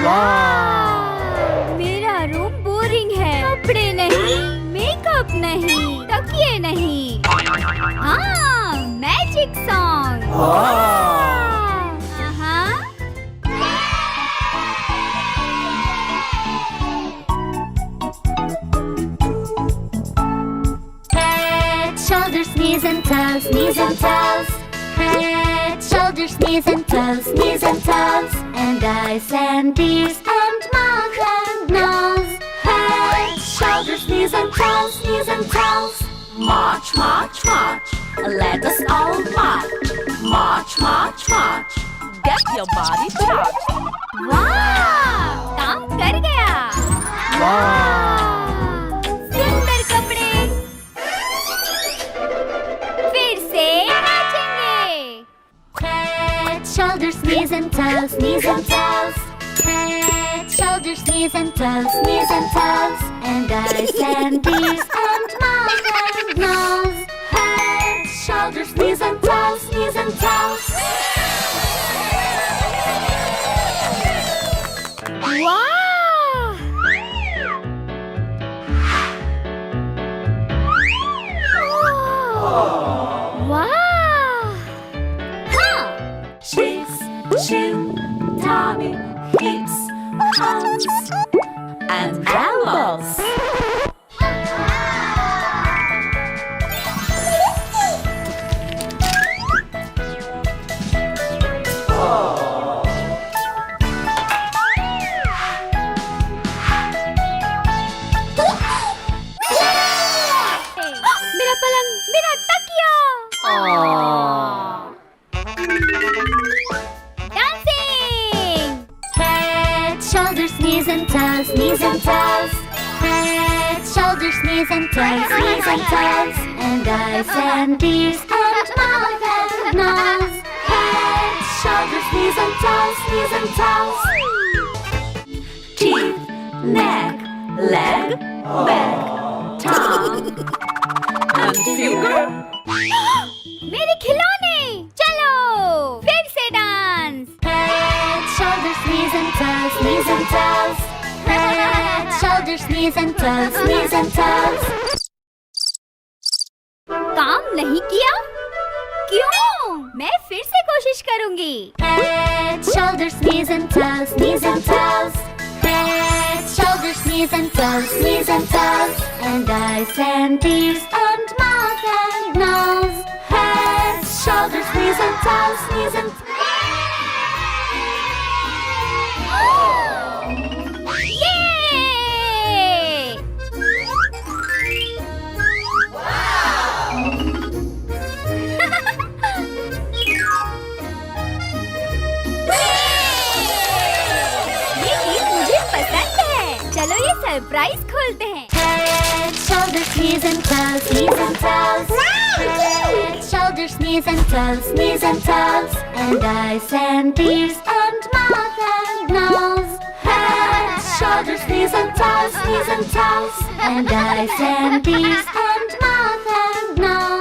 वाह! मेरा room boring है। कपड़े नहीं, मेकअप नहीं, तकिए नहीं। हाँ, magic song. Head, shoulders, knees and toes, knees and toes. Head, shoulders, knees and toes, knees and toes. And eyes and ears and mouth and nose. Head, shoulders, knees and toes, knees and toes. March, march, march. Let us all march. March, march, march. Get your body charged. वाह! काम कर गया। सुंदर कपड़े। फिर से नाचेंगे। Head, shoulders, knees and toes, knees and toes. Head, shoulders, knees and toes, knees and toes. And eyes and ears and mouth and nose. Head, shoulders, knees and toes, knees and toes. वाह! वाह! हाँ! Cheeks, chin, tummy, hips, arms, and elbows. मेरा पलंग, मेरा तकिया। Dancing! Head, shoulders, knees and toes, knees and toes. Head, shoulders, knees and toes, knees and toes. And eyes and ears and mouth and nose. Head, shoulders, knees and toes, knees and toes. Teeth, neck, leg, back, tongue, and finger. मेरे खिलौने, चलो फिर से dance. Head, shoulders, knees and toes, knees and toes. Head, shoulders, knees and toes, knees and toes. काम नहीं किया? क्यों? मैं फिर से कोशिश करूंगी। Head, shoulders, knees and toes, knees and toes. Head, shoulders, knees and toes, knees and toes. And eyes and ears and mouth and nose. Head, shoulders, knees and toes, knees and ये! ये चीज मुझे पसंद है। चलो ये surprise खोलते हैं। Head, shoulders, knees and toes, knees and toes. Head, shoulders, knees and toes, knees and toes. And eyes and ears and mouth and nose. Head, shoulders, knees and toes, knees and toes. And eyes and ears and mouth and nose.